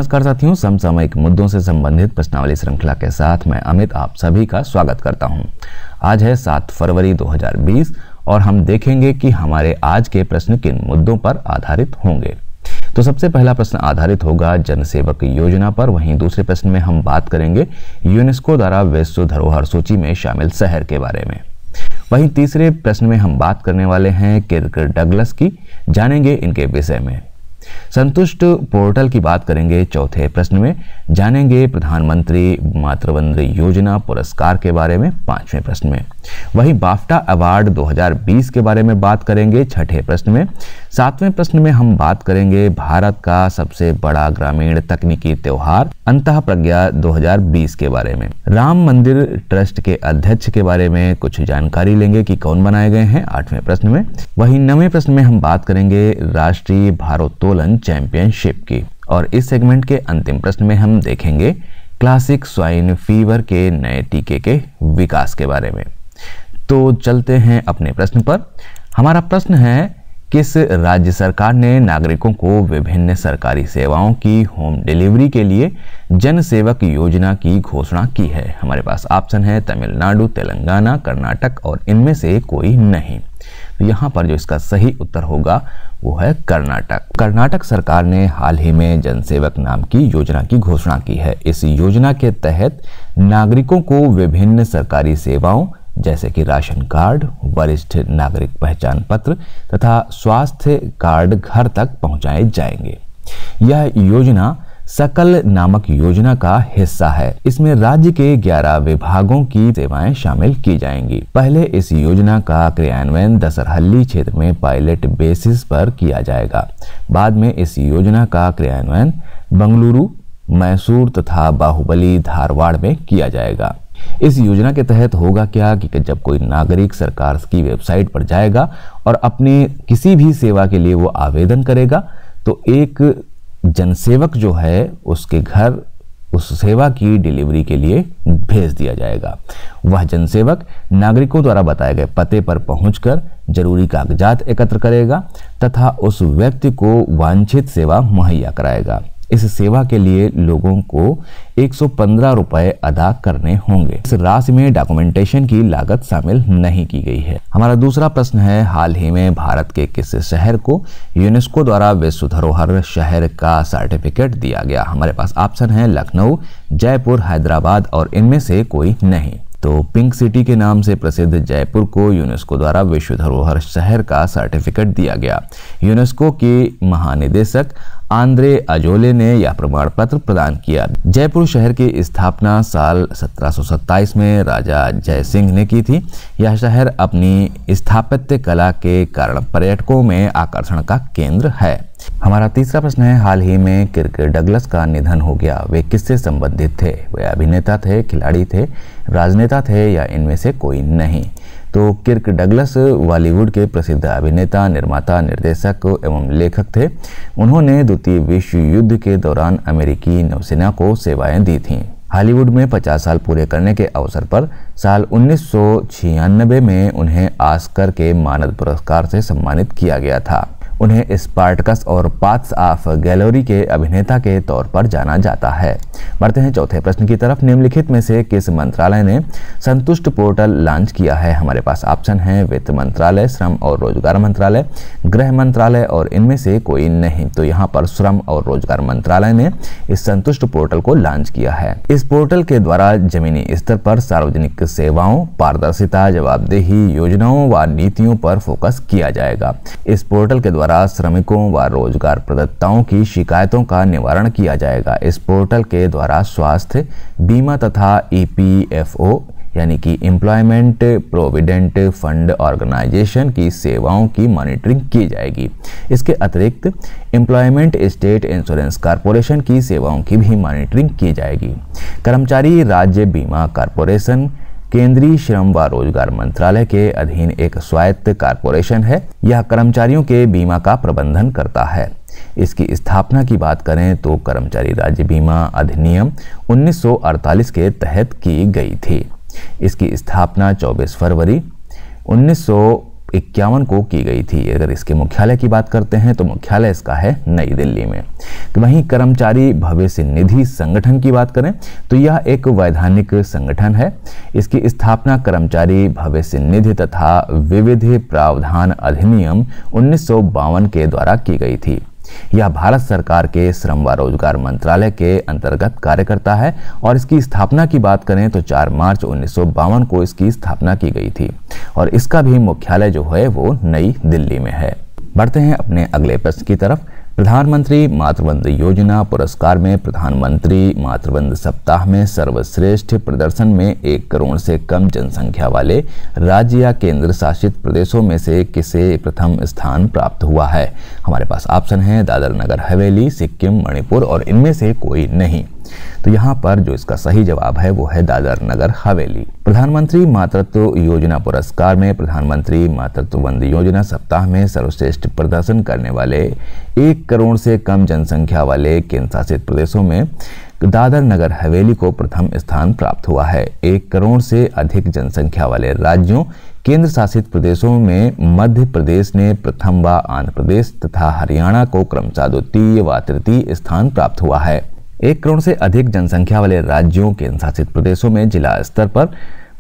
नमस्कार साथियों, समसामयिक मुद्दों से संबंधित प्रश्नावली श्रृंखला के साथ मैं अमित आप सभी का स्वागत करता हूं। आज है 7 फरवरी 2020 और हम देखेंगे कि हमारे आज के प्रश्न किन मुद्दों पर आधारित होंगे। तो सबसे पहला प्रश्न आधारित होगा जनसेवक योजना पर। वहीं दूसरे प्रश्न में हम बात करेंगे यूनेस्को द्वारा विश्व धरोहर सूची में शामिल शहर के बारे में। वहीं तीसरे प्रश्न में हम बात करने वाले हैं किर्क डगलस की, जानेंगे इनके विषय में। संतुष्ट पोर्टल की बात करेंगे चौथे प्रश्न में। जानेंगे प्रधानमंत्री मातृवंदना योजना पुरस्कार के बारे में पांचवें प्रश्न में। वहीं बाफ्टा अवार्ड 2020 के बारे में बात करेंगे छठे प्रश्न में। सातवें प्रश्न में हम बात करेंगे भारत का सबसे बड़ा ग्रामीण तकनीकी त्योहार अंतःप्रज्ञा 2020 के बारे में। राम मंदिर ट्रस्ट के अध्यक्ष के बारे में कुछ जानकारी लेंगे कि कौन बनाए गए हैं आठवें प्रश्न में। वहीं नवें प्रश्न में हम बात करेंगे राष्ट्रीय भारोत्तोलन चैंपियनशिप की। और इस सेगमेंट के अंतिम प्रश्न में हम देखेंगे क्लासिक स्वाइन फीवर के नए टीके के विकास के बारे में। तो चलते हैं अपने प्रश्न पर। हमारा प्रश्न है, किस राज्य सरकार ने नागरिकों को विभिन्न सरकारी सेवाओं की होम डिलीवरी के लिए जनसेवक योजना की घोषणा की है? हमारे पास ऑप्शन है तमिलनाडु, तेलंगाना, कर्नाटक और इनमें से कोई नहीं। तो यहाँ पर जो इसका सही उत्तर होगा वो है कर्नाटक। कर्नाटक सरकार ने हाल ही में जनसेवक नाम की योजना की घोषणा की है। इस योजना के तहत नागरिकों को विभिन्न सरकारी सेवाओं जैसे कि राशन कार्ड, वरिष्ठ नागरिक पहचान पत्र तथा स्वास्थ्य कार्ड घर तक पहुंचाए जाएंगे। यह योजना सकल नामक योजना का हिस्सा है। इसमें राज्य के 11 विभागों की सेवाएं शामिल की जाएंगी। पहले इस योजना का क्रियान्वयन दसरहल्ली क्षेत्र में पायलट बेसिस पर किया जाएगा। बाद में इस योजना का क्रियान्वयन बंगलुरु, मैसूर तथा बाहुबली, धारवाड़ में किया जाएगा। इस योजना के तहत होगा क्या कि जब कोई नागरिक सरकार की वेबसाइट पर जाएगा और अपनी किसी भी सेवा के लिए वो आवेदन करेगा तो एक जनसेवक जो है उसके घर उस सेवा की डिलीवरी के लिए भेज दिया जाएगा। वह जनसेवक नागरिकों द्वारा बताए गए पते पर पहुंचकर जरूरी कागजात एकत्र करेगा तथा उस व्यक्ति को वांछित सेवा मुहैया कराएगा। इस सेवा के लिए लोगों को 115 रुपए अदा करने होंगे। इस राशि में डॉक्यूमेंटेशन की लागत शामिल नहीं की गई है। हमारा दूसरा प्रश्न है, हाल ही में भारत के किस शहर को यूनेस्को द्वारा विश्व धरोहर शहर का सर्टिफिकेट दिया गया? हमारे पास ऑप्शन है लखनऊ, जयपुर, हैदराबाद और इनमें से कोई नहीं। तो पिंक सिटी के नाम से प्रसिद्ध जयपुर को यूनेस्को द्वारा विश्व धरोहर शहर का सर्टिफिकेट दिया गया। यूनेस्को के महानिदेशक आंद्रे अजोले ने यह प्रमाण पत्र प्रदान किया। जयपुर शहर की स्थापना साल 1727 में राजा जय सिंह ने की थी। यह शहर अपनी स्थापत्य कला के कारण पर्यटकों में आकर्षण का केंद्र है। हमारा तीसरा प्रश्न है, हाल ही में किर्क डगलस का निधन हो गया। वे किससे संबंधित थे? वे अभिनेता थे, खिलाड़ी थे, राजनेता थे या इनमें से कोई नहीं? तो किर्क डगलस बॉलीवुड के प्रसिद्ध अभिनेता, निर्माता, निर्देशक एवं लेखक थे। उन्होंने द्वितीय विश्व युद्ध के दौरान अमेरिकी नौसेना को सेवाएं दी थीं। हॉलीवुड में 50 साल पूरे करने के अवसर पर साल 1996 में उन्हें ऑस्कर के मानद पुरस्कार से सम्मानित किया गया था। उन्हें स्पार्टकस और पाथ्स ऑफ गैलोरी के अभिनेता के तौर पर जाना जाता है। बढ़ते हैं चौथे प्रश्न की तरफ। निम्नलिखित में से किस मंत्रालय ने संतुष्ट पोर्टल लॉन्च किया है? हमारे पास ऑप्शन है वित्त मंत्रालय, श्रम और रोजगार मंत्रालय, गृह मंत्रालय और इनमें से कोई नहीं। तो यहाँ पर श्रम और रोजगार मंत्रालय ने इस संतुष्ट पोर्टल को लॉन्च किया है। इस पोर्टल के द्वारा जमीनी स्तर पर सार्वजनिक सेवाओं, पारदर्शिता, जवाबदेही, योजनाओं व नीतियों पर फोकस किया जाएगा। इस पोर्टल के द्वारा श्रमिकों व रोजगार प्रदाताओं की शिकायतों का निवारण किया जाएगा। इस पोर्टल के द्वारा स्वास्थ्य बीमा तथा EPFO यानी कि एम्प्लॉयमेंट प्रोविडेंट फंड ऑर्गेनाइजेशन की सेवाओं की मॉनिटरिंग की जाएगी। इसके अतिरिक्त एम्प्लॉयमेंट स्टेट इंश्योरेंस कॉर्पोरेशन की सेवाओं की भी मॉनिटरिंग की जाएगी। कर्मचारी राज्य बीमा कॉर्पोरेशन केंद्रीय श्रम व रोजगार मंत्रालय के अधीन एक स्वायत्त कॉर्पोरेशन है। यह कर्मचारियों के बीमा का प्रबंधन करता है। इसकी स्थापना की बात करें तो कर्मचारी राज्य बीमा अधिनियम 1948 के तहत की गई थी। इसकी स्थापना 24 फरवरी 19 1951 को की गई थी। अगर इसके मुख्यालय की बात करते हैं तो मुख्यालय इसका है नई दिल्ली में। तो वहीं कर्मचारी भविष्य निधि संगठन की बात करें तो यह एक वैधानिक संगठन है। इसकी स्थापना कर्मचारी भविष्य निधि तथा विविध प्रावधान अधिनियम 1952 के द्वारा की गई थी। यह भारत सरकार के श्रम व रोजगार मंत्रालय के अंतर्गत कार्य करता है और इसकी स्थापना की बात करें तो 4 मार्च 1952 को इसकी स्थापना की गई थी और इसका भी मुख्यालय जो है वो नई दिल्ली में है। बढ़ते हैं अपने अगले प्रश्न की तरफ। प्रधानमंत्री मातृवंदना योजना पुरस्कार में प्रधानमंत्री मातृवंदना सप्ताह में सर्वश्रेष्ठ प्रदर्शन में 1 करोड़ से कम जनसंख्या वाले राज्य या केंद्र शासित प्रदेशों में से किसे प्रथम स्थान प्राप्त हुआ है? हमारे पास ऑप्शन है दादर नगर हवेली, सिक्किम, मणिपुर और इनमें से कोई नहीं। तो यहाँ पर जो इसका सही जवाब है वो है दादर नगर हवेली। प्रधानमंत्री मातृत्व योजना पुरस्कार में प्रधानमंत्री मातृत्व वंदना योजना सप्ताह में सर्वश्रेष्ठ प्रदर्शन करने वाले 1 करोड़ से कम जनसंख्या वाले केंद्र शासित प्रदेशों में दादर नगर हवेली को प्रथम स्थान प्राप्त हुआ है। 1 करोड़ से अधिक जनसंख्या वाले राज्यों केंद्र शासित प्रदेशों में मध्य प्रदेश ने प्रथम व आंध्र प्रदेश तथा हरियाणा को क्रमशः द्वितीय व तृतीय स्थान प्राप्त हुआ है। 1 करोड़ से अधिक जनसंख्या वाले राज्यों केंद्र शासित प्रदेशों में जिला स्तर पर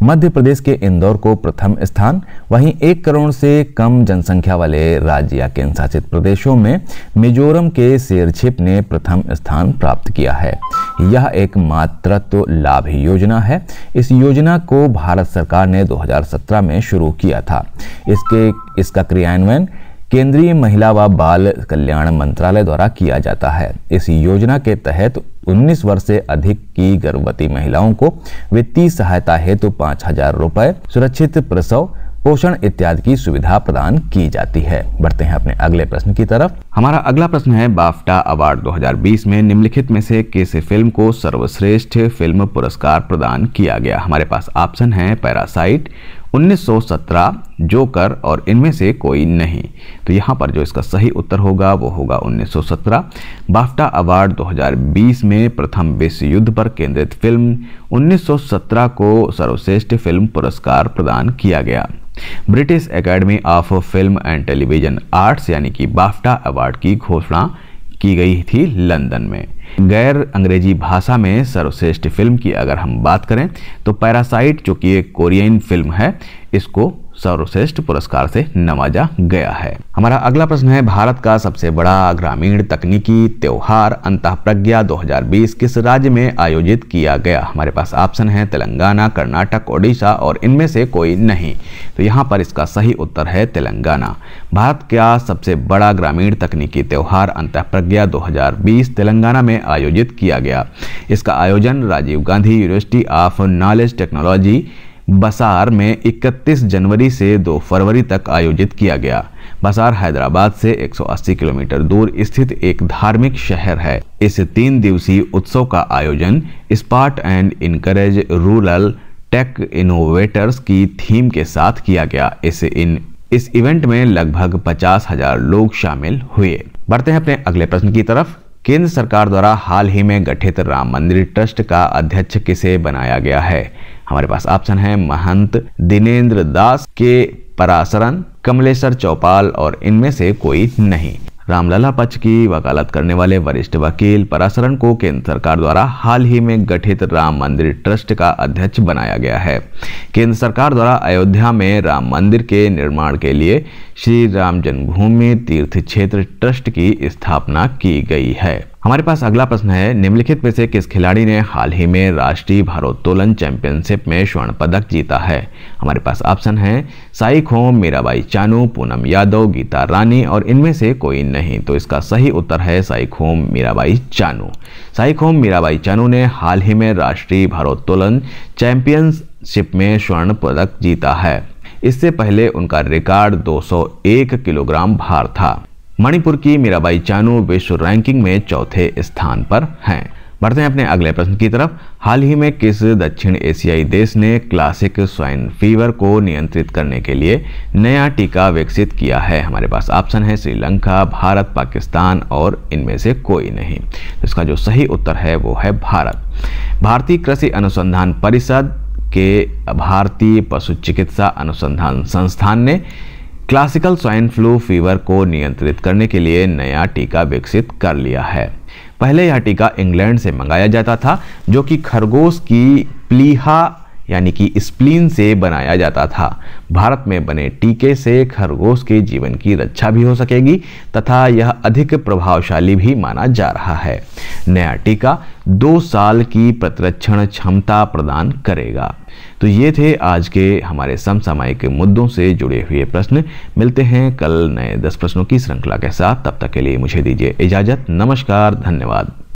मध्य प्रदेश के इंदौर को प्रथम स्थान, वहीं 1 करोड़ से कम जनसंख्या वाले राज्य या केंद्र शासित प्रदेशों में मिजोरम के शेरछिप ने प्रथम स्थान प्राप्त किया है। यह एक मातृत्व लाभ योजना है। इस योजना को भारत सरकार ने 2017 में शुरू किया था। इसका क्रियान्वयन केंद्रीय महिला व बाल कल्याण मंत्रालय द्वारा किया जाता है। इस योजना के तहत 19 वर्ष से अधिक की गर्भवती महिलाओं को वित्तीय सहायता हेतु 5,000 रुपए, सुरक्षित प्रसव, पोषण इत्यादि की सुविधा प्रदान की जाती है। बढ़ते हैं अपने अगले प्रश्न की तरफ। हमारा अगला प्रश्न है बाफ्टा अवार्ड 2020 में निम्नलिखित में से किस फिल्म को सर्वश्रेष्ठ फिल्म पुरस्कार प्रदान किया गया? हमारे पास ऑप्शन है पैरासाइट, 1917, जोकर और इनमें से कोई नहीं। तो यहाँ पर जो इसका सही उत्तर होगा वो होगा 1917। बाफ्टा अवार्ड 2020 में प्रथम विश्व युद्ध पर केंद्रित फिल्म 1917 को सर्वश्रेष्ठ फिल्म पुरस्कार प्रदान किया गया। British academy of film and television arts यानी कि बाफ्टा अवार्ड की घोषणा की गई थी लंदन में। गैर अंग्रेजी भाषा में सर्वश्रेष्ठ फिल्म की अगर हम बात करें तो पैरासाइट जो कि एक कोरियन फिल्म है, इसको सर्वश्रेष्ठ पुरस्कार से नवाजा गया है। हमारा अगला प्रश्न है भारत का सबसे बड़ा ग्रामीण तकनीकी त्योहार अंतःप्रज्ञा 2020 किस राज्य में आयोजित किया गया? हमारे पास ऑप्शन है तेलंगाना, कर्नाटक, ओडिशा और इनमें से कोई नहीं। तो यहाँ पर इसका सही उत्तर है तेलंगाना। भारत का सबसे बड़ा ग्रामीण तकनीकी त्योहार अंतःप्रज्ञा 2020 तेलंगाना में आयोजित किया गया। इसका आयोजन Rajiv Gandhi university of knowledge technology Basar में 31 जनवरी से 2 फरवरी तक आयोजित किया गया। बसार हैदराबाद से 180 किलोमीटर दूर स्थित एक धार्मिक शहर है। इस 3 दिवसीय उत्सव का आयोजन spark and encourage rural tech innovators की थीम के साथ किया गया। इस इवेंट में लगभग 50,000 लोग शामिल हुए। बढ़ते हैं अपने अगले प्रश्न की तरफ। केंद्र सरकार द्वारा हाल ही में गठित राम मंदिर ट्रस्ट का अध्यक्ष किसे बनाया गया है? हमारे पास ऑप्शन है महंत दिनेंद्र दास के पराशरन, कमलेश्वर चौपाल और इनमें से कोई नहीं। रामलला पक्ष की वकालत करने वाले वरिष्ठ वकील पराशरन को केंद्र सरकार द्वारा हाल ही में गठित राम मंदिर ट्रस्ट का अध्यक्ष बनाया गया है। केंद्र सरकार द्वारा अयोध्या में राम मंदिर के निर्माण के लिए श्री राम जन्मभूमि तीर्थ क्षेत्र ट्रस्ट की स्थापना की गई है। हमारे पास अगला प्रश्न है निम्नलिखित में से किस खिलाड़ी ने हाल ही में राष्ट्रीय भारोत्तोलन चैंपियनशिप में स्वर्ण पदक जीता है? हमारे पास ऑप्शन है साई खोम, मीराबाई चानू, पूनम यादव, गीता रानी और इनमें से कोई नहीं। तो इसका सही उत्तर है साई खोम मीराबाई चानू। साई खोम मीराबाई चानू ने हाल ही में राष्ट्रीय भारोत्तोलन चैंपियनशिप में स्वर्ण पदक जीता है। इससे पहले उनका रिकॉर्ड 201 किलोग्राम भार था। मणिपुर की मीराबाई चानू विश्व रैंकिंग में 4थे स्थान पर हैं। बढ़ते हैं अपने अगले प्रश्न की तरफ। हाल ही में किस दक्षिण एशियाई देश ने क्लासिक स्वाइन फीवर को नियंत्रित करने के लिए नया टीका विकसित किया है? हमारे पास ऑप्शन है श्रीलंका, भारत, पाकिस्तान और इनमें से कोई नहीं। तो इसका जो सही उत्तर है वो है भारत। भारतीय कृषि अनुसंधान परिषद के भारतीय पशु चिकित्सा अनुसंधान संस्थान ने क्लासिकल स्वाइन फ्लू फीवर को नियंत्रित करने के लिए नया टीका विकसित कर लिया है। पहले यह टीका इंग्लैंड से मंगाया जाता था, जो कि खरगोश की प्लीहा यानी कि स्प्लीन से बनाया जाता था। भारत में बने टीके से खरगोश के जीवन की रक्षा भी हो सकेगी तथा यह अधिक प्रभावशाली भी माना जा रहा है। नया टीका 2 साल की प्रतिरक्षण क्षमता प्रदान करेगा। तो ये थे आज के हमारे समसामयिक मुद्दों से जुड़े हुए प्रश्न। मिलते हैं कल नए 10 प्रश्नों की श्रृंखला के साथ। तब तक के लिए मुझे दीजिए इजाजत। नमस्कार, धन्यवाद।